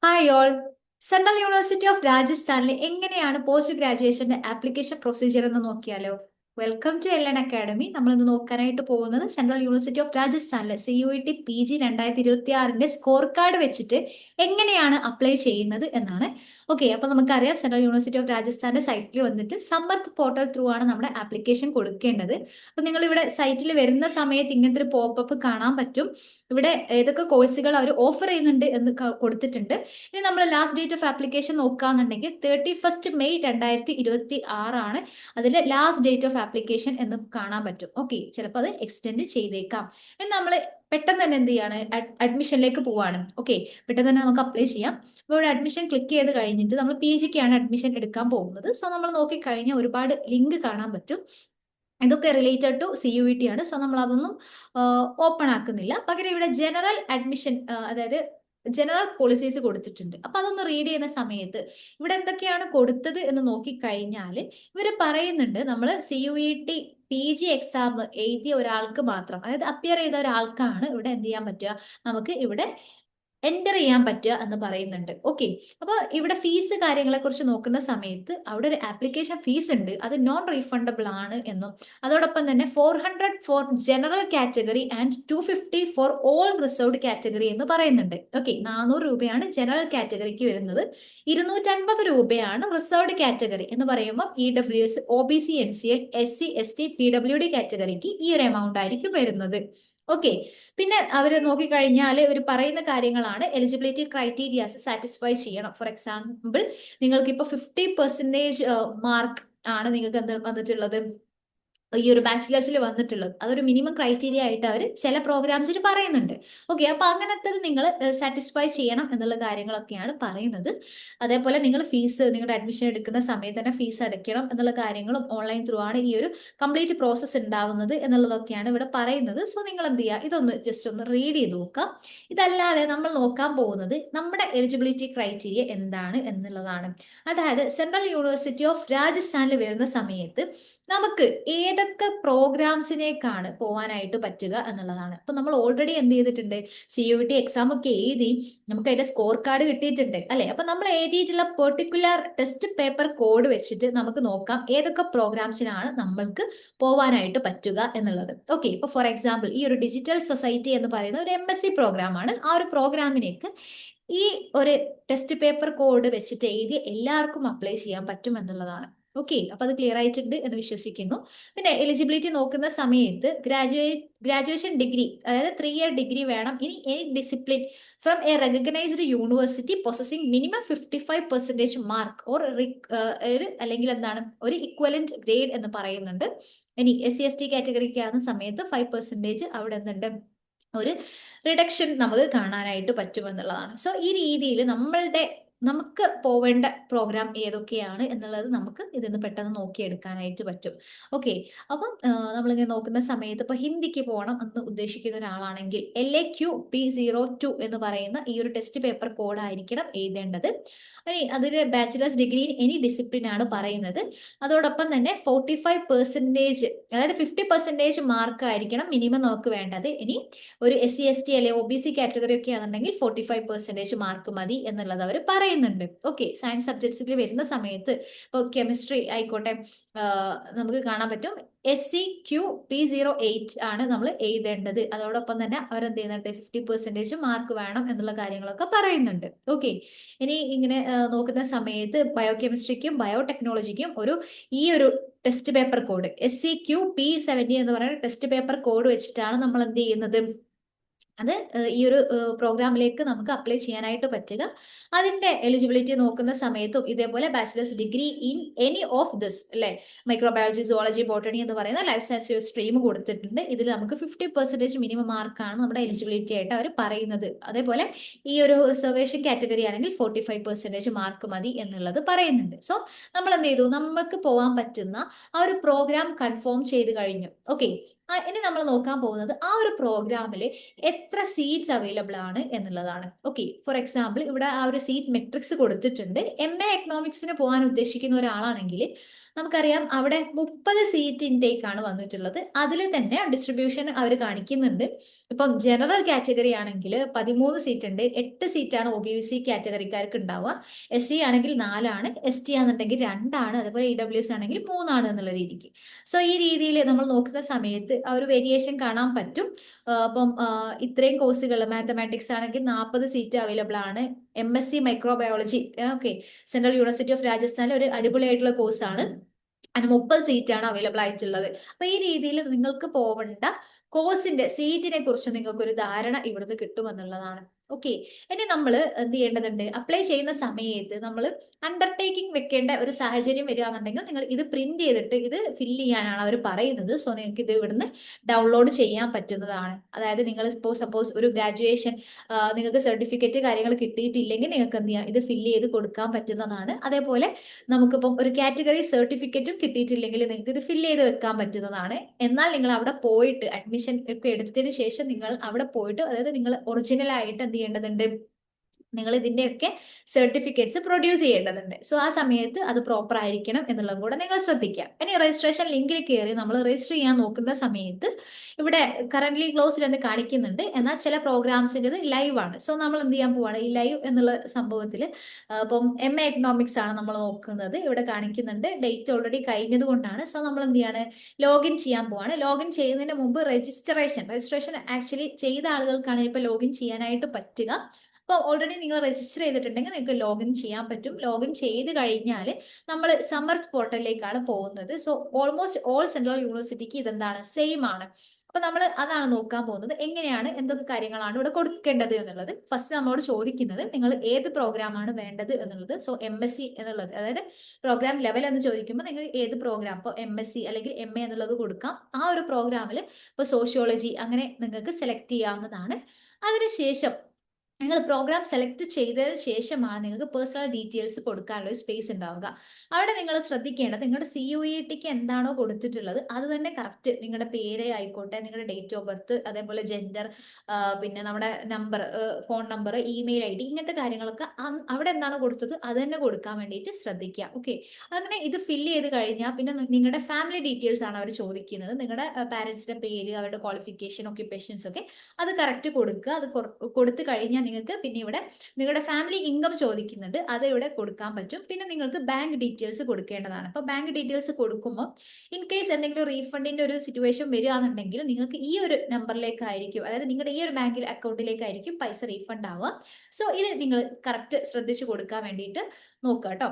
Hi all. Central university of രാജസ്ഥാനിൽ എങ്ങനെയാണ് post ഗ്രാജുവേഷന്റെ ആപ്ലിക്കേഷൻ പ്രൊസീജിയർ എന്ന് നോക്കിയാലോ? Welcome to L N academy. നമ്മൾ ഇന്ന് നോക്കാനായിട്ട് പോകുന്നത് സെൻട്രൽ യൂണിവേഴ്സിറ്റി ഓഫ് രാജസ്ഥാനിലെ CUET PG 2026 സ്കോർ കാർഡ് വെച്ചിട്ട് എങ്ങനെയാണ് അപ്ലൈ ചെയ്യുന്നത് എന്നാണ്. ഓക്കെ, അപ്പൊ നമുക്കറിയാം സെൻട്രൽ യൂണിവേഴ്സിറ്റി ഓഫ് രാജസ്ഥാന്റെ സൈറ്റിൽ വന്നിട്ട് സമർത്ഥ് പോർട്ടൽ ത്രൂ ആണ് നമ്മുടെ ആപ്ലിക്കേഷൻ കൊടുക്കേണ്ടത്. അപ്പൊ നിങ്ങൾ ഇവിടെ സൈറ്റിൽ വരുന്ന സമയത്ത് ഇങ്ങനത്തെ ഒരു പോപ്പപ്പ് കാണാൻ പറ്റും. ഇവിടെ ഏതൊക്കെ കോഴ്സുകൾ അവർ ഓഫർ ചെയ്യുന്നുണ്ട് എന്ന് കൊടുത്തിട്ടുണ്ട്. ഇനി നമ്മൾ ലാസ്റ്റ് ഡേറ്റ് ഓഫ് ആപ്ലിക്കേഷൻ നോക്കുകയാണെന്നുണ്ടെങ്കിൽ 31 മെയ് 2026 അതിൽ ലാസ്റ്റ് ഡേറ്റ് ഓഫ് ആപ്ലിക്കേഷൻ എന്ന് കാണാൻ പറ്റും. ഓക്കെ, ചിലപ്പോൾ അത് എക്സ്റ്റെൻഡ് ചെയ്തേക്കാം. ഇനി നമ്മൾ പെട്ടെന്ന് തന്നെ എന്ത് ചെയ്യാണ്, അഡ്മിഷനിലേക്ക് പോവാണ്. ഓക്കെ, പെട്ടെന്ന് തന്നെ നമുക്ക് അപ്ലൈ ചെയ്യാം. അപ്പോൾ ഇവിടെ അഡ്മിഷൻ ക്ലിക്ക് ചെയ്ത് കഴിഞ്ഞിട്ട് നമ്മൾ PGക്കാണ് അഡ്മിഷൻ എടുക്കാൻ പോകുന്നത്. സോ നമ്മൾ നോക്കിക്കഴിഞ്ഞാൽ ഒരുപാട് ലിങ്ക് കാണാൻ പറ്റും. ഇതൊക്കെ റിലേറ്റഡ് ടു CUET ആണ്. സോ നമ്മൾ അതൊന്നും ഓപ്പൺ ആക്കുന്നില്ല. പകരം ഇവിടെ ജനറൽ അഡ്മിഷൻ, അതായത് ജനറൽ പോളിസീസ് കൊടുത്തിട്ടുണ്ട്. അപ്പൊ അതൊന്ന് റീഡ് ചെയ്യുന്ന സമയത്ത് ഇവിടെ എന്തൊക്കെയാണ് കൊടുത്തത് എന്ന് നോക്കിക്കഴിഞ്ഞാൽ ഇവർ പറയുന്നുണ്ട്, നമ്മൾ CUET PG എക്സാം എഴുതിയ ഒരാൾക്ക് മാത്രം, അതായത് അപ്പിയർ ചെയ്ത ഒരാൾക്കാണ് ഇവിടെ എന്ത് ചെയ്യാൻ പറ്റുക, നമുക്ക് ഇവിടെ എൻ്റർ ചെയ്യാൻ പറ്റുക എന്ന് പറയുന്നുണ്ട്. ഓക്കെ, അപ്പോൾ ഇവിടെ ഫീസ് കാര്യങ്ങളെ കുറിച്ച് നോക്കുന്ന സമയത്ത് അവിടെ ഒരു ആപ്ലിക്കേഷൻ ഫീസ് ഉണ്ട്, അത് നോൺ റീഫണ്ടബിൾ ആണ് എന്നും, അതോടൊപ്പം തന്നെ 400 four general category and 250 for all reserved category എന്ന് പറയുന്നുണ്ട്. ഓക്കെ, 400 രൂപയാണ് ജനറൽ കാറ്റഗറിക്ക് വരുന്നത്, 250 രൂപയാണ് റിസർവ്ഡ് കാറ്റഗറി എന്ന് പറയുമ്പോൾ EWS, OBC, NCL, SC, ST, PWD കാറ്റഗറിക്ക് ഈ ഒരു എമൗണ്ട് ആയിരിക്കും വരുന്നത്. ഓക്കെ, പിന്നെ അവർ നോക്കിക്കഴിഞ്ഞാൽ ഇവർ പറയുന്ന കാര്യങ്ങളാണ്, എലിജിബിലിറ്റി ക്രൈറ്റീരിയാസ് സാറ്റിസ്ഫൈ ചെയ്യണം. ഫോർ എക്സാമ്പിൾ, നിങ്ങൾക്ക് ഇപ്പോൾ 50% മാർക്ക് ആണ് നിങ്ങൾക്ക് എന്ത് വന്നിട്ടുള്ളത്, ഈ ഒരു ബാച്ചിലേഴ്സിൽ വന്നിട്ടുള്ളത്. അതൊരു മിനിമം ക്രൈറ്റീരിയ ആയിട്ട് അവർ ചില പ്രോഗ്രാംസിൽ പറയുന്നുണ്ട്. ഓക്കെ, അപ്പൊ അങ്ങനത്തെ നിങ്ങൾ സാറ്റിസ്ഫൈ ചെയ്യണം എന്നുള്ള കാര്യങ്ങളൊക്കെയാണ് പറയുന്നത്. അതേപോലെ നിങ്ങൾ ഫീസ്, നിങ്ങളുടെ അഡ്മിഷൻ എടുക്കുന്ന സമയത്ത് തന്നെ ഫീസ് അടയ്ക്കണം എന്നുള്ള കാര്യങ്ങളും ഓൺലൈൻ ത്രൂ ആണ് ഈ ഒരു കംപ്ലീറ്റ് പ്രോസസ്സ് ഉണ്ടാവുന്നത് എന്നുള്ളതൊക്കെയാണ് ഇവിടെ പറയുന്നത്. സോ നിങ്ങൾ എന്ത് ചെയ്യുക, ഇതൊന്ന് ജസ്റ്റ് ഒന്ന് റീഡ് ചെയ്ത് നോക്കാം. ഇതല്ലാതെ നമ്മൾ നോക്കാൻ പോകുന്നത് നമ്മുടെ എലിജിബിലിറ്റി ക്രൈറ്റീരിയ എന്താണ് എന്നുള്ളതാണ്. അതായത് സെൻട്രൽ യൂണിവേഴ്സിറ്റി ഓഫ് രാജസ്ഥാനിൽ വരുന്ന സമയത്ത് നമുക്ക് ഏതൊക്കെ പ്രോഗ്രാംസിനേക്കാണ് പോകാനായിട്ട് പറ്റുക എന്നുള്ളതാണ്. അപ്പൊ നമ്മൾ ഓൾറെഡി എന്ത് ചെയ്തിട്ടുണ്ട്, CUET എക്സാം ഒക്കെ എഴുതി നമുക്ക് അതിന്റെ സ്കോർ കാർഡ് കിട്ടിയിട്ടുണ്ട് അല്ലെ. അപ്പൊ നമ്മൾ എഴുതിയിട്ടുള്ള പെർട്ടിക്കുലർ ടെസ്റ്റ് പേപ്പർ കോഡ് വെച്ചിട്ട് നമുക്ക് നോക്കാം ഏതൊക്കെ പ്രോഗ്രാംസിനാണ് നമ്മൾക്ക് പോവാനായിട്ട് പറ്റുക എന്നുള്ളത്. ഓക്കെ, ഇപ്പൊ ഫോർ എക്സാമ്പിൾ ഈ ഒരു ഡിജിറ്റൽ സൊസൈറ്റി എന്ന് പറയുന്ന ഒരു MSc പ്രോഗ്രാം ആണ്. ആ ഒരു പ്രോഗ്രാമിനേക്ക് ഈ ഒരു ടെസ്റ്റ് പേപ്പർ കോഡ് വെച്ചിട്ട് എഴുതി എല്ലാവർക്കും അപ്ലൈ ചെയ്യാൻ പറ്റും എന്നുള്ളതാണ്. ഓക്കെ, അപ്പൊ അത് ക്ലിയർ ആയിട്ടുണ്ട് എന്ന് വിശ്വസിക്കുന്നു. പിന്നെ എലിജിബിലിറ്റി നോക്കുന്ന സമയത്ത് ഗ്രാജുവേഷൻ ഡിഗ്രി, അതായത് 3 ഇയർ ഡിഗ്രി വേണം. ഇനി any discipline from A recognised university possessing minimum 55% mark or അല്ലെങ്കിൽ എന്താണ് ഒരു ഇക്വലന്റ് ഗ്രേഡ് എന്ന് പറയുന്നുണ്ട്. ഇനി SC ST കാറ്റഗറിക്ക് ആകുന്ന സമയത്ത് 5% അവിടെ എന്തുണ്ട്, ഒരു റിഡക്ഷൻ നമുക്ക് കാണാനായിട്ട് പറ്റുമെന്നുള്ളതാണ്. സോ ഈ രീതിയിൽ നമുക്ക് പോവേണ്ട പ്രോഗ്രാം ഏതൊക്കെയാണ് എന്നുള്ളത് നമുക്ക് ഇതിന്ന് പെട്ടെന്ന് നോക്കിയെടുക്കാനായിട്ട് പറ്റും. ഓക്കെ, അപ്പം നമ്മളിങ്ങനെ നോക്കുന്ന സമയത്ത് ഇപ്പൊ ഹിന്ദിക്ക് പോകണം എന്ന് ഉദ്ദേശിക്കുന്ന ഒരാളാണെങ്കിൽ LAQP02 എന്ന് പറയുന്ന ഈ ഒരു ടെസ്റ്റ് പേപ്പർ കോഡ് ആയിരിക്കണം എഴുതേണ്ടത്. ഇനി അതിൽ bachelors degree in any discipline ആണ് പറയുന്നത്. അതോടൊപ്പം തന്നെ 45%, അതായത് 50% മാർക്ക് ആയിരിക്കണം മിനിമം നമുക്ക് വേണ്ടത്. ഇനി ഒരു SC ST അല്ലെ OBC കാറ്റഗറി ഒക്കെ ആണെന്നുണ്ടെങ്കിൽ 45% മാർക്ക് മതി എന്നുള്ളത് അവർ പറയുന്നുണ്ട്. ഓക്കെ, സയൻസ് സബ്ജക്ട്സിൽ വരുന്ന സമയത്ത് ഇപ്പോൾ കെമിസ്ട്രി ആയിക്കോട്ടെ, നമുക്ക് കാണാൻ പറ്റും SCQP08 ആണ് നമ്മൾ എഴുതേണ്ടത്. അതോടൊപ്പം തന്നെ അവരെന്ത് ചെയ്യുന്നുണ്ട്, 50% മാർക്ക് വേണം എന്നുള്ള കാര്യങ്ങളൊക്കെ പറയുന്നുണ്ട്. ഓക്കെ, ഇനി ഇങ്ങനെ നോക്കുന്ന സമയത്ത് ബയോകെമിസ്ട്രിക്കും ബയോടെക്നോളജിക്കും ഈ ഒരു ടെസ്റ്റ് പേപ്പർ കോഡ് SCQP70 എന്ന് പറയുന്ന ടെസ്റ്റ് പേപ്പർ കോഡ് വെച്ചിട്ടാണ് നമ്മൾ എന്ത് ചെയ്യുന്നത്, അത് ഈ ഒരു പ്രോഗ്രാമിലേക്ക് നമുക്ക് അപ്ലൈ ചെയ്യാനായിട്ട് പറ്റുക. അതിന്റെ എലിജിബിലിറ്റി നോക്കുന്ന സമയത്തും ഇതേപോലെ bachelors degree in any of this അല്ലെ, മൈക്രോബയോളജി, സുവോളജി, ബോട്ടണി എന്ന് പറയുന്ന ലൈഫ് സയൻസ് സ്ട്രീം കൊടുത്തിട്ടുണ്ട്. ഇതിൽ നമുക്ക് 50% മിനിമം മാർക്കാണ് നമ്മുടെ എലിജിബിലിറ്റി ആയിട്ട് അവർ പറയുന്നത്. അതേപോലെ ഈ ഒരു റിസർവേഷൻ കാറ്റഗറി ആണെങ്കിൽ 45% മാർക്ക് മതി എന്നുള്ളത് പറയുന്നുണ്ട്. സോ നമ്മൾ എന്ത് ചെയ്തു, നമുക്ക് പോകാൻ പറ്റുന്ന ആ ഒരു പ്രോഗ്രാം കൺഫേം ചെയ്ത് കഴിഞ്ഞു. ഓക്കെ, ഇനി നമ്മൾ നോക്കാൻ പോകുന്നത് ആ ഒരു പ്രോഗ്രാമിൽ എത്ര സീറ്റ്സ് അവൈലബിൾ ആണ് എന്നുള്ളതാണ്. ഓക്കെ, ഫോർ എക്സാമ്പിൾ ഇവിടെ ആ ഒരു സീറ്റ് മെട്രിക്സ് കൊടുത്തിട്ടുണ്ട്. MA എക്കണോമിക്സിന് പോകാൻ ഉദ്ദേശിക്കുന്ന ഒരാളാണെങ്കിൽ നമുക്കറിയാം അവിടെ 30 സീറ്റ് ഇൻടേക്ക് ആണ് വന്നിട്ടുള്ളത്. അതിൽ തന്നെ ഡിസ്ട്രിബ്യൂഷൻ അവർ കാണിക്കുന്നുണ്ട്. ഇപ്പം ജനറൽ കാറ്റഗറി ആണെങ്കിൽ 13 സീറ്റ് ഉണ്ട്. 8 സീറ്റാണ് OBC കാറ്റഗറിക്കാർക്ക് ഉണ്ടാവുക. SC ആണെങ്കിൽ 4ആണ്, ST ആണെന്നുണ്ടെങ്കിൽ 2ആണ്, അതുപോലെ EWS ആണെങ്കിൽ 3ആണ് എന്നുള്ള രീതിക്ക്. സോ ഈ രീതിയിൽ നമ്മൾ നോക്കുന്ന സമയത്ത് ആ ഒരു വേരിയേഷൻ കാണാൻ പറ്റും. അപ്പം ഇത്രയും കോഴ്സുകൾ മാത്തമാറ്റിക്സ് ആണെങ്കിൽ 40 സീറ്റ് അവൈലബിൾ ആണ്. MSc microbiology, okay, central university of രാജസ്ഥാനിലെ ഒരു അടിപൊളിയായിട്ടുള്ള കോഴ്സാണ്. അതിന് 30 സീറ്റാണ് അവൈലബിൾ ആയിട്ടുള്ളത്. അപ്പൊ ഈ രീതിയിൽ നിങ്ങൾക്ക് പോവേണ്ട കോഴ്സിന്റെ സീറ്റിനെ കുറിച്ച് നിങ്ങൾക്ക് ഒരു ധാരണ ഇവിടുന്ന് കിട്ടുമെന്നുള്ളതാണ്. ഓക്കെ, ഇനി നമ്മൾ എന്ത് ചെയ്യേണ്ടതുണ്ട്, അപ്ലൈ ചെയ്യുന്ന സമയത്ത് നമ്മൾ അണ്ടർടേക്കിംഗ് വെക്കേണ്ട ഒരു സാഹചര്യം വരികയാണെന്നുണ്ടെങ്കിൽ നിങ്ങൾ ഇത് പ്രിന്റ് ചെയ്തിട്ട് ഇത് ഫില്ല് ചെയ്യാനാണ് അവർ പറയുന്നത്. സോ നിങ്ങൾക്ക് ഇത് ഇവിടുന്ന് ഡൗൺലോഡ് ചെയ്യാൻ പറ്റുന്നതാണ്. അതായത് നിങ്ങൾ ഇപ്പോൾ സപ്പോസ് ഒരു ഗ്രാജുവേഷൻ നിങ്ങൾക്ക് സർട്ടിഫിക്കറ്റ് കാര്യങ്ങൾ കിട്ടിയിട്ടില്ലെങ്കിൽ നിങ്ങൾക്ക് എന്ത് ചെയ്യാം, ഇത് ഫില്ല് ചെയ്ത് കൊടുക്കാൻ പറ്റുന്നതാണ്. അതേപോലെ നമുക്കിപ്പം ഒരു കാറ്റഗറി സർട്ടിഫിക്കറ്റും കിട്ടിയിട്ടില്ലെങ്കിൽ നിങ്ങൾക്ക് ഇത് ഫില്ല് ചെയ്ത് വെക്കാൻ പറ്റുന്നതാണ്. എന്നാൽ നിങ്ങൾ അവിടെ പോയിട്ട് അഡ്മിഷൻ ഒക്കെ എടുത്തതിന് ശേഷം നിങ്ങൾ അവിടെ പോയിട്ട്, അതായത് നിങ്ങൾ ഒറിജിനൽ ആയിട്ട് എന്ത് ചെയ്യേണ്ടതുണ്ട്, നിങ്ങൾ ഇതിന്റെയൊക്കെ സർട്ടിഫിക്കറ്റ്സ് പ്രൊഡ്യൂസ് ചെയ്യേണ്ടതുണ്ട്. സോ ആ സമയത്ത് അത് പ്രോപ്പർ ആയിരിക്കണം എന്നുള്ളതും കൂടെ നിങ്ങൾ ശ്രദ്ധിക്കുക. ഇനി രജിസ്ട്രേഷൻ ലിങ്കിൽ കയറി നമ്മൾ രജിസ്റ്റർ ചെയ്യാൻ നോക്കുന്ന സമയത്ത് ഇവിടെ കറന്റ്ലി ക്ലോസ്ഡ് എന്ന് കാണിക്കുന്നുണ്ട്. എന്നാൽ ചില പ്രോഗ്രാംസിൻ്റെ ലൈവ് ആണ്. സോ നമ്മൾ എന്ത് ചെയ്യാൻ പോവാണ്, ഈ ലൈവ് എന്നുള്ള സംഭവത്തിൽ ഇപ്പം MA എക്കണോമിക്സ് ആണ് നമ്മൾ നോക്കുന്നത്. ഇവിടെ കാണിക്കുന്നുണ്ട് ഡേറ്റ് ഓൾറെഡി കഴിഞ്ഞത് കൊണ്ടാണ്. സോ നമ്മൾ എന്ത് ചെയ്യാണ്, ലോഗിൻ ചെയ്യാൻ പോവാണ്. ലോഗിൻ ചെയ്യുന്നതിന് മുമ്പ് രജിസ്ട്രേഷൻ ആക്ച്വലി ചെയ്ത ആളുകൾക്കാണ് ഇപ്പോൾ ലോഗിൻ ചെയ്യാനായിട്ട് പറ്റുക. അപ്പോൾ ഓൾറെഡി നിങ്ങൾ രജിസ്റ്റർ ചെയ്തിട്ടുണ്ടെങ്കിൽ നിങ്ങൾക്ക് ലോഗിൻ ചെയ്യാൻ പറ്റും. ലോഗിൻ ചെയ്ത് കഴിഞ്ഞാൽ നമ്മൾ സമർത്ത് പോർട്ടലിലേക്കാണ് പോകുന്നത്. സോ ഓൾമോസ്റ്റ് ഓൾ സെൻട്രൽ യൂണിവേഴ്സിറ്റിക്ക് ഇതെന്താണ്, സെയിം ആണ്. അപ്പൊ നമ്മൾ അതാണ് നോക്കാൻ പോകുന്നത്, എങ്ങനെയാണ് എന്തൊക്കെ കാര്യങ്ങളാണ് ഇവിടെ കൊടുക്കേണ്ടത് എന്നുള്ളത്. ഫസ്റ്റ് നമ്മളോട് ചോദിക്കുന്നത് നിങ്ങൾ ഏത് പ്രോഗ്രാമാണ് വേണ്ടത് എന്നുള്ളത്. സോ MSc എന്നുള്ളത്, അതായത് പ്രോഗ്രാം ലെവൽ എന്ന് ചോദിക്കുമ്പോൾ നിങ്ങൾ ഏത് പ്രോഗ്രാം, ഇപ്പോൾ MSc അല്ലെങ്കിൽ MA എന്നുള്ളത് കൊടുക്കാം. ആ ഒരു പ്രോഗ്രാമിൽ ഇപ്പോൾ സോഷ്യോളജി അങ്ങനെ നിങ്ങൾക്ക് സെലക്ട് ചെയ്യാവുന്നതാണ്. അതിനുശേഷം നിങ്ങൾ പ്രോഗ്രാം സെലക്ട് ചെയ്തതിന് ശേഷമാണ് നിങ്ങൾക്ക് പേഴ്സണൽ ഡീറ്റെയിൽസ് കൊടുക്കാനുള്ള ഒരു സ്പേസ് ഉണ്ടാവുക. അവിടെ നിങ്ങൾ ശ്രദ്ധിക്കേണ്ടത് നിങ്ങളുടെ CUETക്ക് എന്താണോ കൊടുത്തിട്ടുള്ളത് അത് തന്നെ കറക്റ്റ്, നിങ്ങളുടെ പേര് ആയിക്കോട്ടെ, നിങ്ങളുടെ ഡേറ്റ് ഓഫ് ബർത്ത്, അതേപോലെ ജെൻഡർ, പിന്നെ നമ്മുടെ number, phone number, email ID, ഇങ്ങനത്തെ കാര്യങ്ങളൊക്കെ അവിടെ എന്താണോ കൊടുത്തത് അത് തന്നെ കൊടുക്കാൻ വേണ്ടിയിട്ട് ശ്രദ്ധിക്കുക. ഓക്കെ, അങ്ങനെ ഇത് ഫില്ല് ചെയ്ത് കഴിഞ്ഞാൽ പിന്നെ നിങ്ങളുടെ ഫാമിലി ഡീറ്റെയിൽസ് ആണ് അവർ ചോദിക്കുന്നത്. നിങ്ങളുടെ പാരൻസിന്റെ പേര്, അവരുടെ ക്വാളിഫിക്കേഷൻ, ഒക്യുപ്പേഷൻസ് ഒക്കെ അത് കറക്റ്റ് കൊടുക്കുക. അത് കൊടുത്തു കഴിഞ്ഞാൽ നിങ്ങൾക്ക് പിന്നെ ഇവിടെ നിങ്ങളുടെ ഫാമിലി ഇൻകം ചോദിക്കുന്നുണ്ട്, അത് ഇവിടെ കൊടുക്കാൻ പറ്റും. പിന്നെ നിങ്ങൾക്ക് ബാങ്ക് ഡീറ്റെയിൽസ് കൊടുക്കേണ്ടതാണ്. അപ്പോൾ ബാങ്ക് ഡീറ്റെയിൽസ് കൊടുക്കുമ്പോൾ ഇൻ കേസ് എന്തെങ്കിലും റീഫണ്ടിന്റെ ഒരു സിറ്റുവേഷൻ വരികയാണെന്നുണ്ടെങ്കിൽ നിങ്ങൾക്ക് ഈ ഒരു നമ്പറിലേക്കായിരിക്കും, അതായത് നിങ്ങളുടെ ഈ ഒരു ബാങ്കിൽ അക്കൗണ്ടിലേക്കായിരിക്കും പൈസ റീഫണ്ട് ആവുക. സോ ഇത് നിങ്ങൾ കറക്റ്റ് ശ്രദ്ധിച്ചു കൊടുക്കാൻ വേണ്ടിയിട്ട് നോക്കുക കേട്ടോ.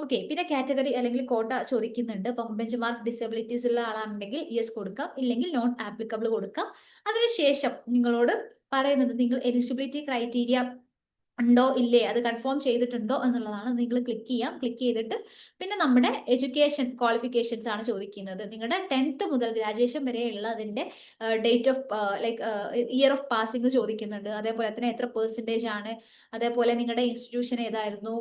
ഓക്കെ, പിന്നെ കാറ്റഗറി അല്ലെങ്കിൽ കോട്ട ചോദിക്കുന്നുണ്ട്. അപ്പം ബെഞ്ച് മാർക്ക് ഡിസബിലിറ്റീസ് ഉള്ള ആളാണെങ്കിൽ യെസ് കൊടുക്കാം, ഇല്ലെങ്കിൽ നോട്ട് ആപ്ലിക്കബിൾ കൊടുക്കാം. അതിനുശേഷം നിങ്ങളോട് പറയുന്നത് നിങ്ങൾ എലിജിബിലിറ്റി ക്രൈറ്റീരിയ ഉണ്ടോ ഇല്ലേ, അത് കൺഫേം ചെയ്തിട്ടുണ്ടോ എന്നുള്ളതാണ്. നിങ്ങൾ ക്ലിക്ക് ചെയ്യാം. ക്ലിക്ക് ചെയ്തിട്ട് പിന്നെ നമ്മുടെ എഡ്യൂക്കേഷൻ ക്വാളിഫിക്കേഷൻസ് ആണ് ചോദിക്കുന്നത്. നിങ്ങളുടെ 10th മുതൽ ഗ്രാജുവേഷൻ വരെയുള്ള അതിന്റെ date of like year of passing ചോദിക്കുന്നുണ്ട്. അതേപോലെ തന്നെ എത്ര പെർസെൻറ്റേജ് ആണ്, അതേപോലെ നിങ്ങളുടെ ഇൻസ്റ്റിറ്റ്യൂഷൻ ഏതായിരുന്നു,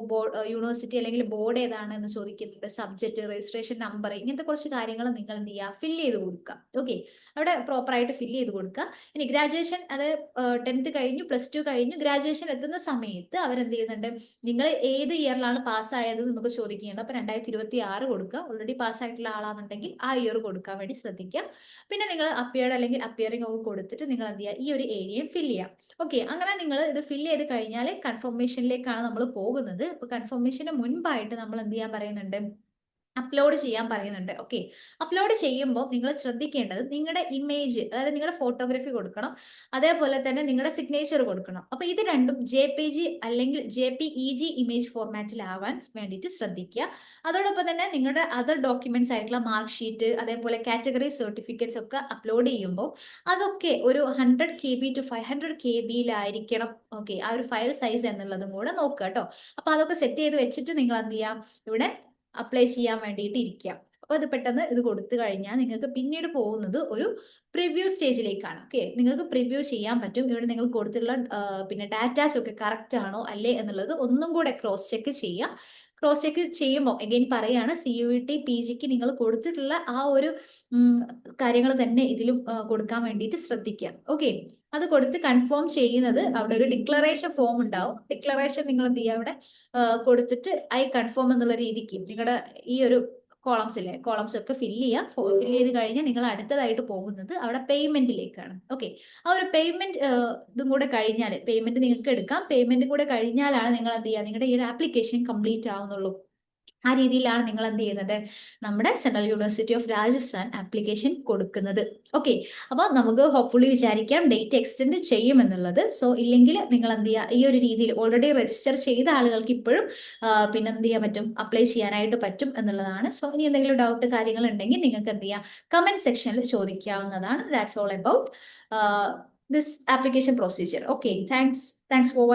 യൂണിവേഴ്സിറ്റി അല്ലെങ്കിൽ ബോർഡ് ഏതാണ് എന്ന് ചോദിക്കുന്നുണ്ട്. സബ്ജക്ട്, രജിസ്ട്രേഷൻ നമ്പർ, ഇങ്ങനത്തെ കുറച്ച് കാര്യങ്ങൾ നിങ്ങൾ എന്ത് ചെയ്യുക, ഫില്ല് ചെയ്ത് കൊടുക്കുക. ഓക്കെ, അവിടെ പ്രോപ്പറായിട്ട് ഫില്ല് ചെയ്ത് കൊടുക്കുക. ഇനി ഗ്രാജുവേഷൻ, അത് 10th കഴിഞ്ഞു, +2 കഴിഞ്ഞു, ഗ്രാജുവേഷൻ എത്തുന്ന സമയത്ത് അവരെന്ത് ചെയ്യുന്നുണ്ട്, നിങ്ങൾ ഏത് ഇയറിലാണ് പാസ്സായത് എന്നൊക്കെ ചോദിക്കുന്നുണ്ട്. അപ്പൊ 2026 കൊടുക്കുക. ഓൾറെഡി പാസ്സായിട്ടുള്ള ആളാണെന്നുണ്ടെങ്കിൽ ആ ഇയർ കൊടുക്കാൻ വേണ്ടി ശ്രദ്ധിക്കുക. പിന്നെ നിങ്ങൾ അപ്പിയർഡ് അല്ലെങ്കിൽ അപ്പിയറിംഗ് ഒക്കെ കൊടുത്തിട്ട് നിങ്ങൾ എന്ത് ചെയ്യുക, ഈ ഒരു ഏരിയ ഫില്ല് ചെയ്യാം. ഓക്കെ, അങ്ങനെ നിങ്ങൾ ഇത് ഫില്ല് ചെയ്ത് കഴിഞ്ഞാൽ കൺഫർമേഷനിലേക്കാണ് നമ്മൾ പോകുന്നത്. അപ്പൊ കൺഫർമേഷന് മുൻപായിട്ട് നമ്മൾ എന്ത് ചെയ്യാൻ പറയുന്നുണ്ട്, അപ്ലോഡ് ചെയ്യാൻ പറയുന്നുണ്ട്. ഓക്കെ, അപ്ലോഡ് ചെയ്യുമ്പോൾ നിങ്ങൾ ശ്രദ്ധിക്കേണ്ടത് നിങ്ങളുടെ ഇമേജ്, അതായത് നിങ്ങളുടെ ഫോട്ടോഗ്രാഫി കൊടുക്കണം, അതേപോലെ തന്നെ നിങ്ങളുടെ സിഗ്നേച്ചർ കൊടുക്കണം. അപ്പൊ ഇത് രണ്ടും JPG അല്ലെങ്കിൽ JPEG ഇമേജ് ഫോർമാറ്റിലാവാൻ വേണ്ടിയിട്ട് ശ്രദ്ധിക്കുക. അതോടൊപ്പം തന്നെ നിങ്ങളുടെ അതർ ഡോക്യുമെന്റ്സ് ആയിട്ടുള്ള മാർക്ക് ഷീറ്റ്, അതേപോലെ കാറ്റഗറി സർട്ടിഫിക്കറ്റ്സ് ഒക്കെ അപ്ലോഡ് ചെയ്യുമ്പോൾ അതൊക്കെ ഒരു 100 KB to 500 KB ഓക്കെ, ആ ഒരു ഫയൽ സൈസ് എന്നുള്ളതും കൂടെ നോക്കുക കേട്ടോ. അപ്പൊ അതൊക്കെ സെറ്റ് ചെയ്ത് വെച്ചിട്ട് നിങ്ങൾ എന്ത് ചെയ്യാം, ഇവിടെ അപ്ലൈ ചെയ്യാൻ വേണ്ടിയിട്ട് ഇരിക്കുക. അപ്പോൾ അത് പെട്ടെന്ന് ഇത് കൊടുത്തു കഴിഞ്ഞാൽ നിങ്ങൾക്ക് പിന്നീട് പോകുന്നത് ഒരു പ്രിവ്യൂ സ്റ്റേജിലേക്കാണ്. ഓക്കെ, നിങ്ങൾക്ക് പ്രിവ്യൂ ചെയ്യാൻ പറ്റും. ഇവിടെ നിങ്ങൾ കൊടുത്തിട്ടുള്ള പിന്നെ ഡാറ്റാസ് ഒക്കെ കറക്റ്റ് ആണോ അല്ലേ എന്നുള്ളത് ഒന്നും കൂടെ ക്രോസ് ചെക്ക് ചെയ്യുക. ക്രോസ് ചെക്ക് ചെയ്യുമ്പോൾ എഗെയിൻ പറയാണ്, CUET PGക്ക് നിങ്ങൾ കൊടുത്തിട്ടുള്ള ആ ഒരു കാര്യങ്ങൾ തന്നെ ഇതിലും കൊടുക്കാൻ വേണ്ടിയിട്ട് ശ്രദ്ധിക്കുക. ഓക്കെ, അത് കൊടുത്ത് കൺഫേം ചെയ്യുന്നത് അവിടെ ഒരു ഡിക്ലറേഷൻ ഫോം ഉണ്ടാവും. ഡിക്ലറേഷൻ നിങ്ങൾ എന്ത് ചെയ്യുക, അവിടെ കൊടുത്തിട്ട് ഐ കൺഫേം എന്നുള്ള രീതിക്ക് നിങ്ങളുടെ ഈ ഒരു കോളംസ് ഇല്ലേ, കോളംസ് ഒക്കെ ഫില്ല് ചെയ്യുക. ഫില്ല് ചെയ്ത് കഴിഞ്ഞാൽ നിങ്ങൾ അടുത്തതായിട്ട് പോകുന്നത് അവിടെ പേയ്മെന്റിലേക്കാണ്. ഓക്കെ, ആ ഒരു പേയ്മെന്റ് ഇതും കൂടെ കഴിഞ്ഞാൽ, പേയ്മെന്റ് നിങ്ങൾക്ക് എടുക്കാം, പേയ്മെന്റും കൂടെ കഴിഞ്ഞാലാണ് നിങ്ങൾ എന്ത് ചെയ്യുക, നിങ്ങളുടെ ഈ ഒരു ആപ്ലിക്കേഷൻ കംപ്ലീറ്റ് ആവുന്നുള്ളൂ. ആ രീതിയിലാണ് നിങ്ങൾ എന്ത് ചെയ്യുന്നത്, നമ്മുടെ central university of Rajasthan application കൊടുക്കുന്നത്. ഓക്കെ, അപ്പോൾ നമുക്ക് ഹോപ്പ്ഫുള്ളി വിചാരിക്കാം ഡേറ്റ് എക്സ്റ്റെൻഡ് ചെയ്യുമെന്നുള്ളത്. സോ ഇല്ലെങ്കിൽ നിങ്ങൾ എന്ത് ചെയ്യുക, ഈ ഒരു രീതിയിൽ ഓൾറെഡി രജിസ്റ്റർ ചെയ്ത ആളുകൾക്ക് ഇപ്പോഴും പിന്നെ എന്ത് ചെയ്യാൻ പറ്റും, അപ്ലൈ ചെയ്യാനായിട്ട് പറ്റും എന്നുള്ളതാണ്. സോ ഇനി എന്തെങ്കിലും ഡൗട്ട് കാര്യങ്ങൾ ഉണ്ടെങ്കിൽ നിങ്ങൾക്ക് എന്ത് ചെയ്യാം, കമന്റ് സെക്ഷനിൽ ചോദിക്കാവുന്നതാണ്. That's all about this application procedure. Okay, thanks four